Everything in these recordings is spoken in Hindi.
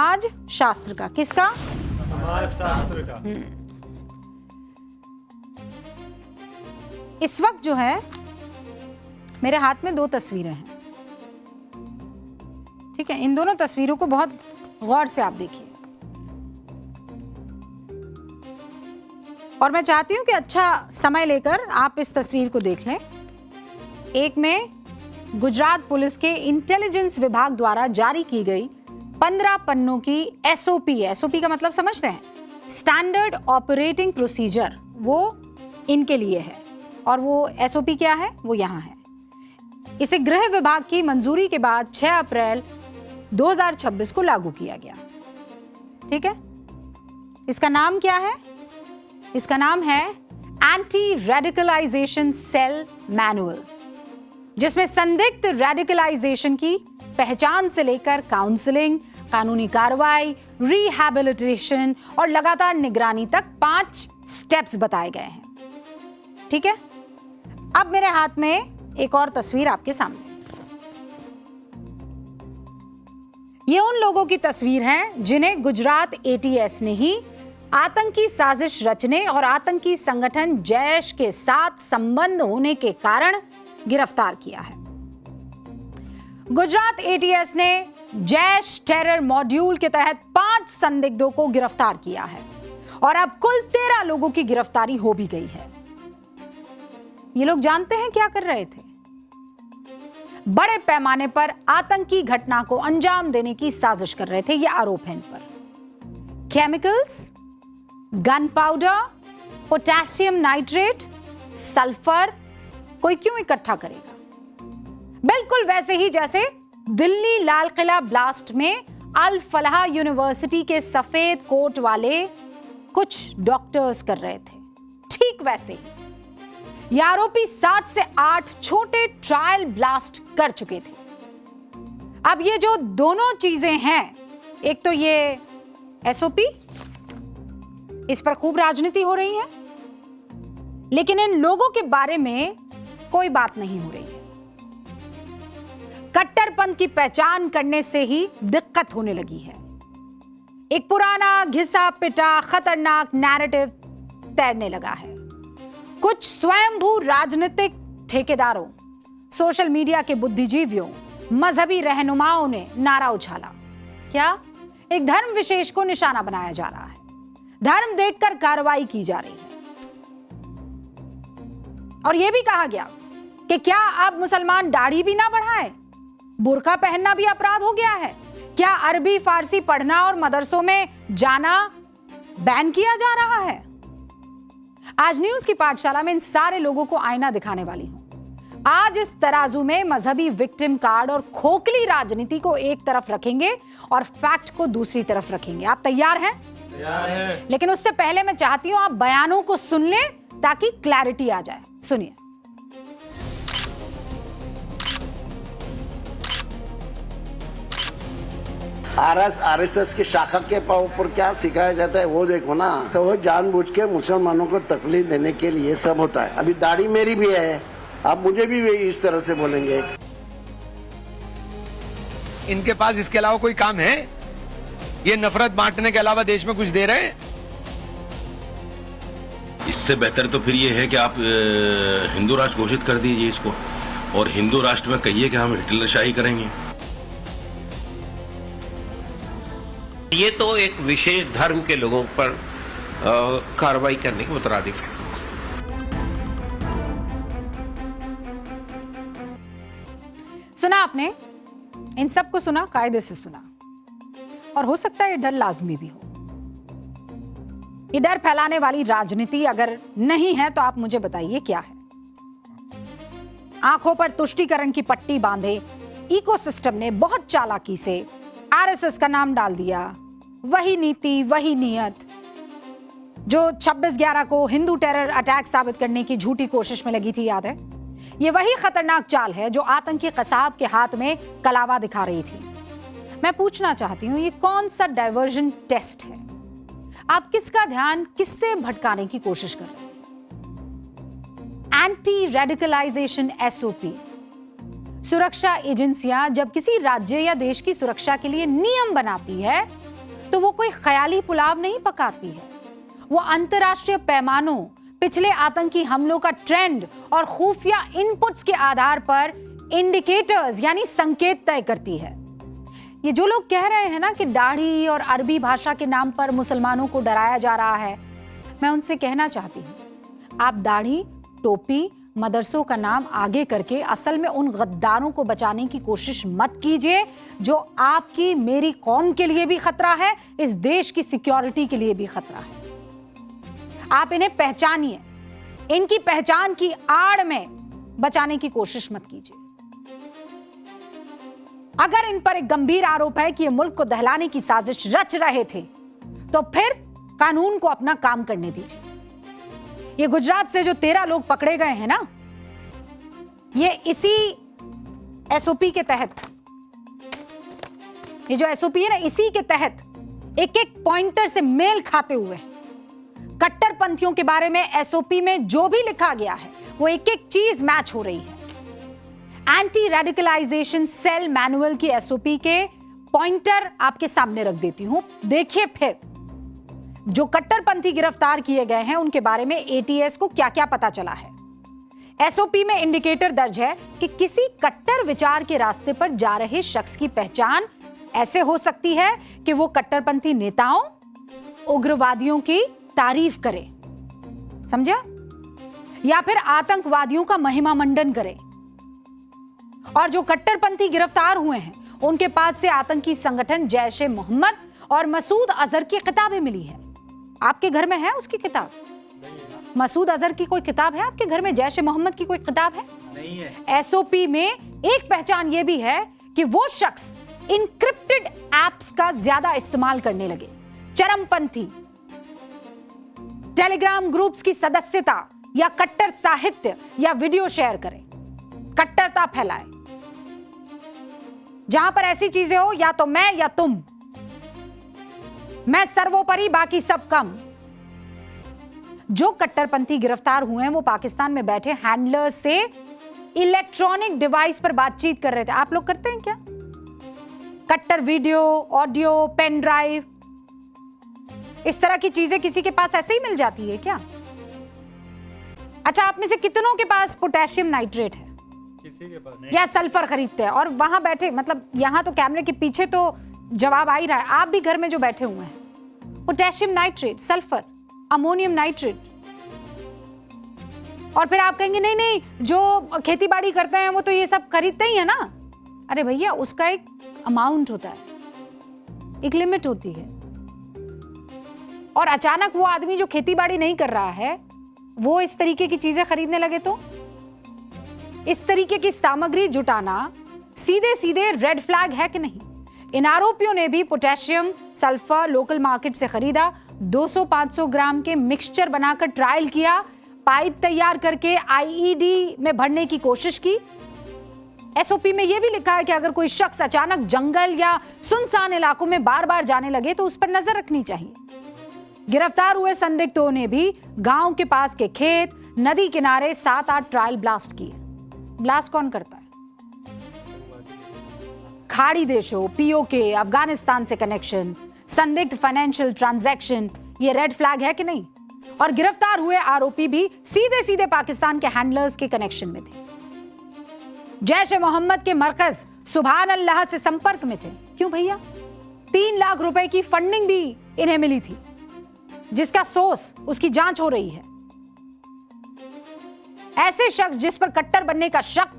समाज शास्त्र का। किसका? समाज शास्त्र का। इस वक्त जो है मेरे हाथ में दो तस्वीरें हैं, ठीक है। इन दोनों तस्वीरों को बहुत गौर से आप देखिए और मैं चाहती हूं कि अच्छा समय लेकर आप इस तस्वीर को देख लें। एक में गुजरात पुलिस के इंटेलिजेंस विभाग द्वारा जारी की गई 15 पन्नों की एसओपी है। एसओपी का मतलब समझते हैं? स्टैंडर्ड ऑपरेटिंग प्रोसीजर, वो इनके लिए है। और वो एसओपी क्या है वो यहां है। इसे गृह विभाग की मंजूरी के बाद 6 अप्रैल 2026 को लागू किया गया, ठीक है। इसका नाम क्या है? इसका नाम है एंटी रेडिकलाइजेशन सेल मैनुअल, जिसमें संदिग्ध रेडिकलाइजेशन की पहचान से लेकर काउंसलिंग, कानूनी कार्रवाई, रिहैबिलिटेशन और लगातार निगरानी तक 5 स्टेप्स बताए गए हैं, ठीक है। अब मेरे हाथ में एक और तस्वीर आपके सामने। ये उन लोगों की तस्वीर है जिन्हें गुजरात एटीएस ने ही आतंकी साजिश रचने और आतंकी संगठन जैश के साथ संबंध होने के कारण गिरफ्तार किया है। गुजरात एटीएस ने जैश टेरर मॉड्यूल के तहत 5 संदिग्धों को गिरफ्तार किया है और अब कुल 13 लोगों की गिरफ्तारी हो भी गई है। ये लोग जानते हैं क्या कर रहे थे? बड़े पैमाने पर आतंकी घटना को अंजाम देने की साजिश कर रहे थे, ये आरोप है इन पर। Chemicals, gun powder, potassium nitrate, sulphur कोई क्यों इकट्ठा करेगा? बिल्कुल वैसे ही जैसे दिल्ली लाल किला ब्लास्ट में अल फलाह यूनिवर्सिटी के सफेद कोट वाले कुछ डॉक्टर्स कर रहे थे, ठीक वैसे ही ये आरोपी 7 से 8 छोटे ट्रायल ब्लास्ट कर चुके थे। अब ये जो दोनों चीजें हैं, एक तो ये एसओपी, इस पर खूब राजनीति हो रही है, लेकिन इन लोगों के बारे में कोई बात नहीं हो रही है। कट्टरपंथ की पहचान करने से ही दिक्कत होने लगी है। एक पुराना घिसा पिटा खतरनाक नैरेटिव तैरने लगा है। कुछ स्वयंभू राजनीतिक ठेकेदारों, सोशल मीडिया के बुद्धिजीवियों, मजहबी रहनुमाओं ने नारा उछाला। क्या? एक धर्म विशेष को निशाना बनाया जा रहा है, धर्म देखकर कार्रवाई की जा रही है। और यह भी कहा गया कि क्या अब मुसलमान दाढ़ी भी ना बढ़ाए, बुर्का पहनना भी अपराध हो गया है? क्या अरबी फारसी पढ़ना और मदरसों में जाना बैन किया जा रहा है? आज न्यूज की पाठशाला में इन सारे लोगों को आईना दिखाने वाली हूं। आज इस तराजू में मजहबी विक्टिम कार्ड और खोखली राजनीति को एक तरफ रखेंगे और फैक्ट को दूसरी तरफ रखेंगे। आप तैयार हैं? तैयार है। लेकिन उससे पहले मैं चाहती हूं आप बयानों को सुन लें ताकि क्लैरिटी आ जाए। सुनिए। आरएसएस की शाखा के ऊपर क्या सिखाया जाता है वो देखो ना। तो वो जानबूझ के मुसलमानों को तकलीफ देने के लिए सब होता है। अभी दाढ़ी मेरी भी है, आप मुझे भी इस तरह से बोलेंगे। इनके पास इसके अलावा कोई काम है? ये नफरत बांटने के अलावा देश में कुछ दे रहे हैं? इससे बेहतर तो फिर ये है कि आप हिंदू राष्ट्र घोषित कर दीजिए इसको, और हिंदू राष्ट्र में कहिए कि हम हिटलरशाही करेंगे। ये तो एक विशेष धर्म के लोगों पर कार्रवाई करने के मुतरादिफ है। सुना आपने? इन सबको सुना, कायदे से सुना। और हो सकता है ये डर लाजमी भी हो। ये डर फैलाने वाली राजनीति अगर नहीं है तो आप मुझे बताइए क्या है। आंखों पर तुष्टीकरण की पट्टी बांधे इकोसिस्टम ने बहुत चालाकी से आरएसएस का नाम डाल दिया। वही नीति, वही नियत जो 26/11 को हिंदू टेरर अटैक साबित करने की झूठी कोशिश में लगी थी, याद है? ये वही खतरनाक चाल है जो आतंकी कसाब के हाथ में कलावा दिखा रही थी। मैं पूछना चाहती हूं, ये कौन सा डायवर्जन टेस्ट है? आप किसका ध्यान किससे भटकाने की कोशिश कर रहे हैं? Anti radicalisation SOP. सुरक्षा एजेंसियां जब किसी राज्य या देश की सुरक्षा के लिए नियम बनाती है तो वो कोई ख्याली पुलाव नहीं पकाती है। वो अंतर्राष्ट्रीय पैमानों, पिछले आतंकी हमलों का ट्रेंड और खुफिया इनपुट्स के आधार पर इंडिकेटर्स यानी संकेत तय करती है। ये जो लोग कह रहे हैं ना कि दाढ़ी और अरबी भाषा के नाम पर मुसलमानों को डराया जा रहा है, मैं उनसे कहना चाहती हूं, आप दाढ़ी, टोपी, मदरसों का नाम आगे करके असल में उन गद्दारों को बचाने की कोशिश मत कीजिए जो आपकी, मेरी कौम के लिए भी खतरा है, इस देश की सिक्योरिटी के लिए भी खतरा है। आप इन्हें पहचानिए, इनकी पहचान की आड़ में बचाने की कोशिश मत कीजिए। अगर इन पर एक गंभीर आरोप है कि ये मुल्क को दहलाने की साजिश रच रहे थे, तो फिर कानून को अपना काम करने दीजिए। ये गुजरात से जो 13 लोग पकड़े गए हैं ना, ये इसी एसओपी के तहत, ये जो एसओपी है ना, इसी के तहत एक एक पॉइंटर से मेल खाते हुए कट्टरपंथियों के बारे में एसओपी में जो भी लिखा गया है वो एक एक चीज मैच हो रही है। एंटी रेडिकलाइजेशन सेल मैनुअल की एसओपी के पॉइंटर आपके सामने रख देती हूं, देखिए फिर जो कट्टरपंथी गिरफ्तार किए गए हैं उनके बारे में एटीएस को क्या क्या पता चला है। एसओपी में इंडिकेटर दर्ज है कि किसी कट्टर विचार के रास्ते पर जा रहे शख्स की पहचान ऐसे हो सकती है कि वो कट्टरपंथी नेताओं, उग्रवादियों की तारीफ करे, समझा, या फिर आतंकवादियों का महिमा मंडन करे। और जो कट्टरपंथी गिरफ्तार हुए हैं उनके पास से आतंकी संगठन जैश ए मोहम्मद और मसूद अजहर की किताबें मिली है। आपके घर में है उसकी किताब? मसूद अजहर की कोई किताब है आपके घर में? जैश ए मोहम्मद की कोई किताब है? नहीं है। एसओपी में एक पहचान यह भी है कि वो शख्स इनक्रिप्टेड एप्स का ज्यादा इस्तेमाल करने लगे, चरमपंथी, टेलीग्राम ग्रुप्स की सदस्यता या कट्टर साहित्य या वीडियो शेयर करें, कट्टरता फैलाए। जहां पर ऐसी चीजें हो, या तो मैं या तुम, मैं सर्वोपरि बाकी सब कम। जो कट्टरपंथी गिरफ्तार हुए हैं वो पाकिस्तान में बैठे हैंडलर्स से इलेक्ट्रॉनिक डिवाइस पर बातचीत कर रहे थे। आप लोग करते हैं क्या? कट्टर वीडियो, ऑडियो, पेन ड्राइव, इस तरह की चीजें किसी के पास ऐसे ही मिल जाती है क्या? अच्छा, आप में से कितनों के पास पोटेशियम नाइट्रेट है? किसी के पास नहीं। या सल्फर खरीदते हैं? और वहां बैठे, मतलब यहां तो कैमरे के पीछे तो जवाब आ ही रहा है, आप भी घर में जो बैठे हुए हैं, potassium nitrate, sulphur, ammonium nitrate. और फिर आप कहेंगे नहीं नहीं, जो खेती बाड़ी करते हैं वो तो ये सब खरीदते ही है ना। अरे भैया, उसका एक अमाउंट होता है, एक लिमिट होती है। और अचानक वो आदमी जो खेती बाड़ी नहीं कर रहा है वो इस तरीके की चीजें खरीदने लगे, तो इस तरीके की सामग्री जुटाना सीधे सीधे रेड फ्लैग है कि नहीं? इन आरोपियों ने भी पोटेशियम सल्फर लोकल मार्केट से खरीदा, 200-500 ग्राम के मिक्सचर बनाकर ट्रायल किया, पाइप तैयार करके आईईडी में भरने की कोशिश की। एसओपी में यह भी लिखा है कि अगर कोई शख्स अचानक जंगल या सुनसान इलाकों में बार बार जाने लगे तो उस पर नजर रखनी चाहिए। गिरफ्तार हुए संदिग्धों ने भी गांव के पास के खेत, नदी किनारे 7-8 ट्रायल ब्लास्ट किए। ब्लास्ट कौन करता है? खाड़ी देशों, पीओके, अफगानिस्तान से कनेक्शन, संदिग्ध फाइनेंशियल ट्रांजैक्शन, ये रेड फ्लैग है कि नहीं? और गिरफ्तार हुए आरोपी भी सीधे सीधे पाकिस्तान के हैंडलर्स के कनेक्शन में थे, जैश ए मोहम्मद के मरकज सुभान अल्लाह से संपर्क में थे। क्यों भैया? 3 लाख रुपए की फंडिंग भी इन्हें मिली थी, जिसका सोर्स, उसकी जांच हो रही है। ऐसे शख्स जिस पर कट्टर बनने का शक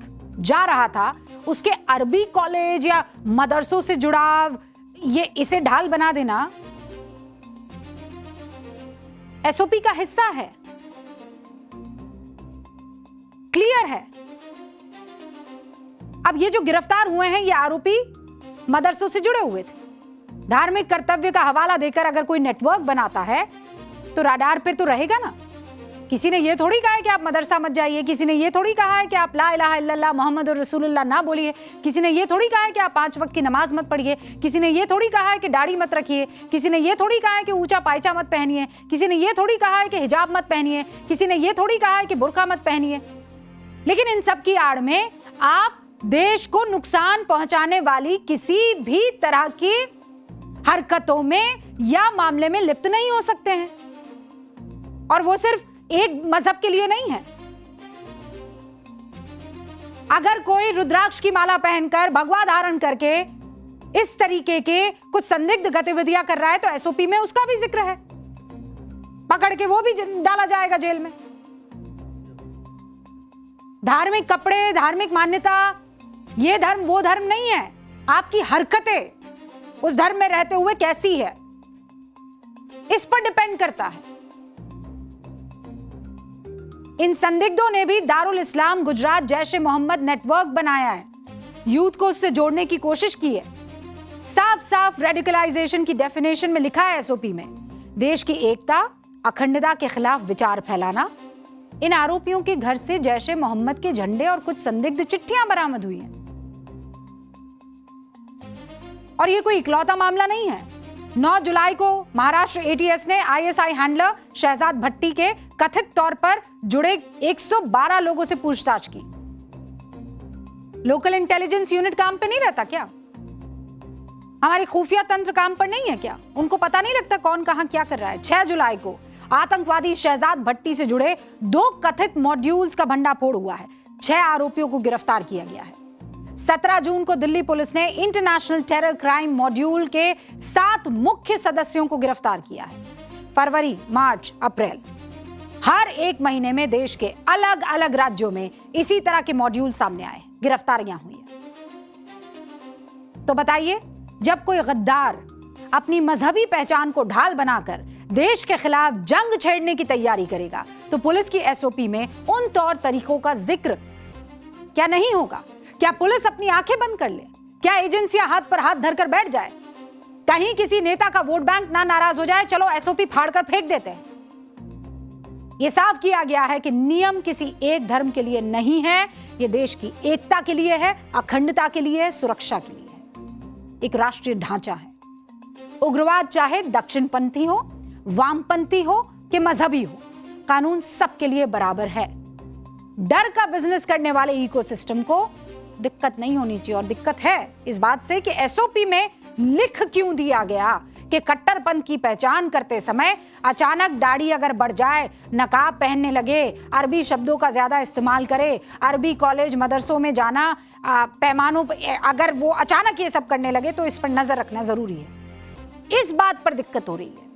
जा रहा था, उसके अरबी कॉलेज या मदरसों से जुड़ाव, ये इसे ढाल बना देना एसओपी का हिस्सा है। क्लियर है? अब ये जो गिरफ्तार हुए हैं ये आरोपी मदरसों से जुड़े हुए थे। धार्मिक कर्तव्य का हवाला देकर अगर कोई नेटवर्क बनाता है तो राडार पे तो रहेगा ना। किसी ने ये थोड़ी कहा है कि आप मदरसा मत जाइए, किसी ने ये थोड़ी कहा है कि आप ला इलाहा इल्लल्लाह मोहम्मद रसूलुल्लाह ना बोलिए, किसी ने ये थोड़ी कहा है कि आप 5 वक्त की नमाज मत पढ़िए, किसी ने ये थोड़ी कहा है कि दाढ़ी मत रखिए, किसी ने ये थोड़ी कहा है कि ऊंचा पायचा मत पहनिए, किसी ने ये थोड़ी कहा है कि हिजाब मत पहनिए, किसी ने ये थोड़ी कहा है कि बुर्का मत पहनिए। लेकिन इन सब की आड़ में आप देश को नुकसान पहुंचाने वाली किसी भी तरह की हरकतों में या मामले में लिप्त नहीं हो सकते हैं। और वो सिर्फ एक मजहब के लिए नहीं है। अगर कोई रुद्राक्ष की माला पहनकर, भगवा धारण करके इस तरीके के कुछ संदिग्ध गतिविधियां कर रहा है तो एसओपी में उसका भी जिक्र है, पकड़ के वो भी डाला जाएगा जेल में। धार्मिक कपड़े, धार्मिक मान्यता, ये धर्म वो धर्म नहीं है। आपकी हरकतें उस धर्म में रहते हुए कैसी है, इस पर डिपेंड करता है। इन संदिग्धों ने भी दारुल इस्लाम गुजरात जैश ए मोहम्मद नेटवर्क बनाया है, यूथ को उससे जोड़ने की कोशिश की है। साफ साफ रेडिकलाइजेशन की डेफिनेशन में लिखा है एसओपी में, देश की एकता, अखंडता के खिलाफ विचार फैलाना। इन आरोपियों के घर से जैश ए मोहम्मद के झंडे और कुछ संदिग्ध चिट्ठियां बरामद हुई हैं। और ये कोई इकलौता मामला नहीं है। 9 जुलाई को महाराष्ट्र एटीएस ने आईएसआई हैंडलर शहजाद भट्टी के कथित तौर पर जुड़े 112 लोगों से पूछताछ की। लोकल इंटेलिजेंस यूनिट काम पे नहीं रहता क्या? हमारी खुफिया तंत्र काम पर नहीं है क्या? उनको पता नहीं लगता कौन कहां क्या कर रहा है? 6 जुलाई को आतंकवादी शहजाद भट्टी से जुड़े 2 कथित मॉड्यूल्स का भंडाफोड़ हुआ है। 6 आरोपियों को गिरफ्तार किया गया है। 17 जून को दिल्ली पुलिस ने इंटरनेशनल टेरर क्राइम मॉड्यूल के 7 मुख्य सदस्यों को गिरफ्तार किया है। फरवरी, मार्च, अप्रैल, हर एक महीने में देश के अलग अलग राज्यों में इसी तरह के मॉड्यूल सामने आए, गिरफ्तारियां हुई हैं। तो बताइए, जब कोई गद्दार अपनी मजहबी पहचान को ढाल बनाकर देश के खिलाफ जंग छेड़ने की तैयारी करेगा तो पुलिस की एसओपी में उन तौर तरीकों का जिक्र क्या नहीं होगा? क्या पुलिस अपनी आंखें बंद कर ले? क्या एजेंसियां हाथ पर हाथ धरकर बैठ जाए? कहीं किसी नेता का वोट बैंक ना नाराज हो जाए, चलो एसओपी फाड़कर फेंक देते हैं। यह साफ किया गया है कि नियम किसी एक धर्म के लिए नहीं है, यह देश की एकता के लिए है, अखंडता के लिए है, सुरक्षा के लिए है। एक राष्ट्रीय ढांचा है। उग्रवाद चाहे दक्षिणपंथी हो, वामपंथी हो कि मजहबी हो, कानून सबके लिए बराबर है। डर का बिजनेस करने वाले इकोसिस्टम को दिक्कत नहीं होनी चाहिए। और दिक्कत है इस बात से कि एसओपी में लिख क्यों दिया गया कि कट्टरपंथ की पहचान करते समय अचानक दाढ़ी अगर बढ़ जाए, नकाब पहनने लगे, अरबी शब्दों का ज्यादा इस्तेमाल करे, अरबी कॉलेज मदरसों में जाना, पैमानों पर अगर वो अचानक ये सब करने लगे तो इस पर नजर रखना जरूरी है। इस बात पर दिक्कत हो रही है।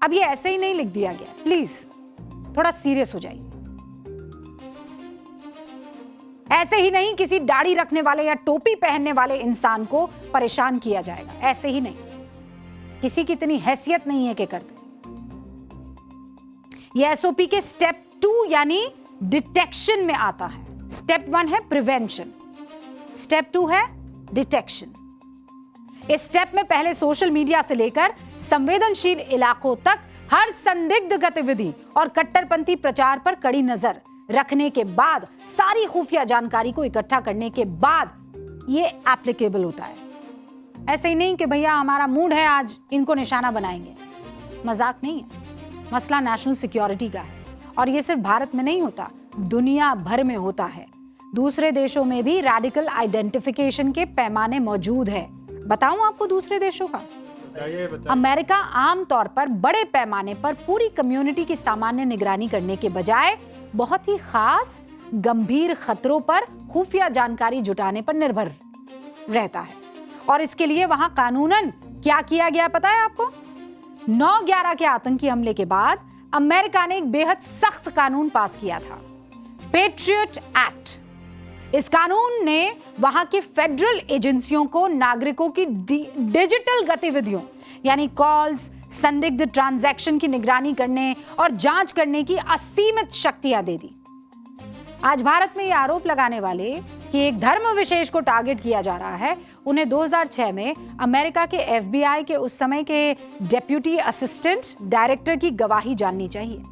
अब ये ऐसे ही नहीं लिख दिया गया, प्लीज थोड़ा सीरियस हो जाइए। ऐसे ही नहीं किसी दाढ़ी रखने वाले या टोपी पहनने वाले इंसान को परेशान किया जाएगा, ऐसे ही नहीं। किसी की इतनी हैसियत नहीं है कि कर दे। यह एसओपी के स्टेप 2 यानी डिटेक्शन में आता है। स्टेप 1 है प्रिवेंशन, स्टेप 2 है डिटेक्शन। इस स्टेप में पहले सोशल मीडिया से लेकर संवेदनशील इलाकों तक हर संदिग्ध गतिविधि और कट्टरपंथी प्रचार पर कड़ी नजर रखने के बाद, सारी खुफिया जानकारी को इकट्ठा करने के बाद ये एप्लीकेबल होता है। ऐसे ही नहीं कि भैया हमारा मूड है आज इनको निशाना बनाएंगे। मजाक नहीं है, मसला नेशनल सिक्योरिटी का है। और ये सिर्फ भारत में नहीं होता, दुनिया भर में होता है। दूसरे देशों में भी रेडिकल आइडेंटिफिकेशन के पैमाने मौजूद है। बताऊं आपको दूसरे देशों का? बताइए। अमेरिका आमतौर पर बड़े पैमाने पर पूरी कम्युनिटी की सामान्य निगरानी करने के बजाय बहुत ही खास गंभीर खतरों पर खुफिया जानकारी जुटाने पर निर्भर रहता है। और इसके लिए वहां कानूनन क्या किया गया पता है आपको? 9/11 के आतंकी हमले के बाद अमेरिका ने एक बेहद सख्त कानून पास किया था, पेट्रियट एक्ट। इस कानून ने वहां की फेडरल एजेंसियों को नागरिकों की डिजिटल गतिविधियों यानी कॉल्स, संदिग्ध ट्रांजैक्शन की निगरानी करने और जांच करने की असीमित शक्तियां दे दी। आज भारत में यह आरोप लगाने वाले कि एक धर्म विशेष को टारगेट किया जा रहा है, उन्हें 2006 में अमेरिका के एफबीआई के उस समय के डेप्यूटी असिस्टेंट डायरेक्टर की गवाही जाननी चाहिए।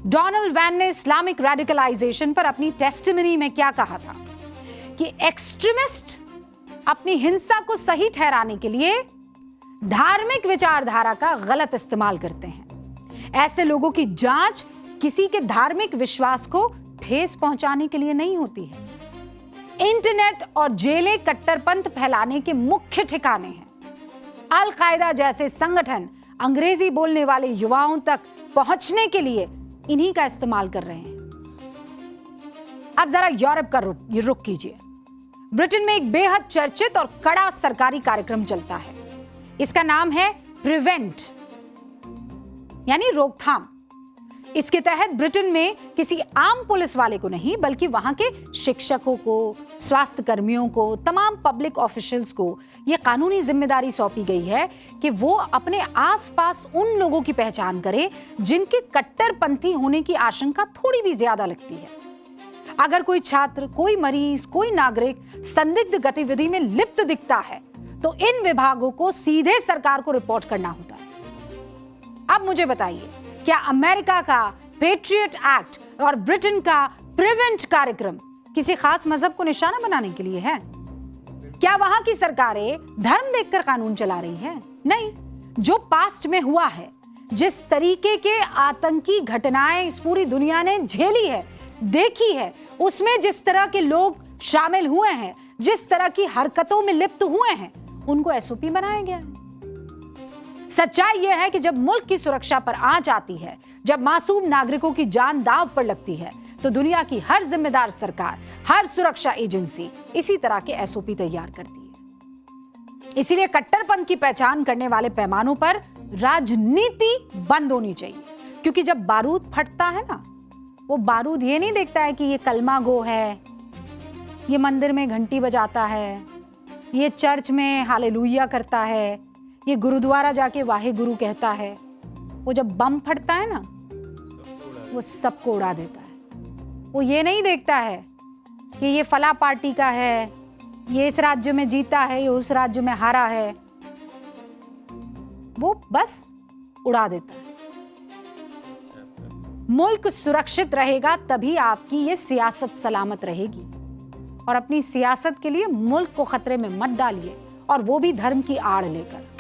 डोनाल्ड वैन ने इस्लामिक रेडिकलाइजेशन पर अपनी टेस्टिमनी में क्या कहा था कि एक्सट्रीमिस्ट अपनी हिंसा को सही ठहराने के लिए धार्मिक विचारधारा का गलत इस्तेमाल करते हैं। ऐसे लोगों की जांच किसी के धार्मिक विश्वास को ठेस पहुंचाने के लिए नहीं होती है। इंटरनेट और जेलें कट्टरपंथ फैलाने के मुख्य ठिकाने हैं। अल कायदा जैसे संगठन अंग्रेजी बोलने वाले युवाओं तक पहुंचने के लिए इन्हीं का इस्तेमाल कर रहे हैं। अब जरा यूरोप का रुख कीजिए। ब्रिटेन में एक बेहद चर्चित और कड़ा सरकारी कार्यक्रम चलता है। इसका नाम है प्रिवेंट, यानी रोकथाम। इसके तहत ब्रिटेन में किसी आम पुलिस वाले को नहीं, बल्कि वहां के शिक्षकों को, स्वास्थ्य कर्मियों को, तमाम पब्लिक ऑफिशियल्स को यह कानूनी जिम्मेदारी सौंपी गई है कि वो अपने आसपास उन लोगों की पहचान करें जिनके कट्टरपंथी होने की आशंका थोड़ी भी ज्यादा लगती है। अगर कोई छात्र, कोई मरीज, कोई नागरिक संदिग्ध गतिविधि में लिप्त दिखता है तो इन विभागों को सीधे सरकार को रिपोर्ट करना होता है। अब मुझे बताइए, क्या अमेरिका का पेट्रियट एक्ट और ब्रिटेन का प्रिवेंट कार्यक्रम किसी खास मजहब को निशाना बनाने के लिए है? क्या वहां की सरकारें धर्म देखकर कानून चला रही है? नहीं। जो पास्ट में हुआ है, जिस तरीके के आतंकी घटनाएं इस पूरी दुनिया ने झेली है, देखी है, उसमें जिस तरह के लोग शामिल हुए हैं, जिस तरह की हरकतों में लिप्त हुए हैं, उनको एसओपी बनाया गया है। सच्चाई यह है कि जब मुल्क की सुरक्षा पर आंच आती है, जब मासूम नागरिकों की जान दांव पर लगती है, तो दुनिया की हर जिम्मेदार सरकार, हर सुरक्षा एजेंसी इसी तरह के एसओपी तैयार करती है। इसीलिए कट्टरपंथ की पहचान करने वाले पैमानों पर राजनीति बंद होनी चाहिए, क्योंकि जब बारूद फटता है ना, वो बारूद ये नहीं देखता है कि ये कलमा गो है, ये मंदिर में घंटी बजाता है, ये चर्च में हालेलुया करता है, ये गुरुद्वारा जाके वाहे गुरु कहता है। वो जब बम फटता है ना, वो सबको उड़ा देता है। वो ये नहीं देखता है कि ये फला पार्टी का है, ये इस राज्य में जीता है, ये उस राज्य में हारा है। वो बस उड़ा देता है। मुल्क सुरक्षित रहेगा तभी आपकी ये सियासत सलामत रहेगी। और अपनी सियासत के लिए मुल्क को खतरे में मत डालिए, और वो भी धर्म की आड़ लेकर।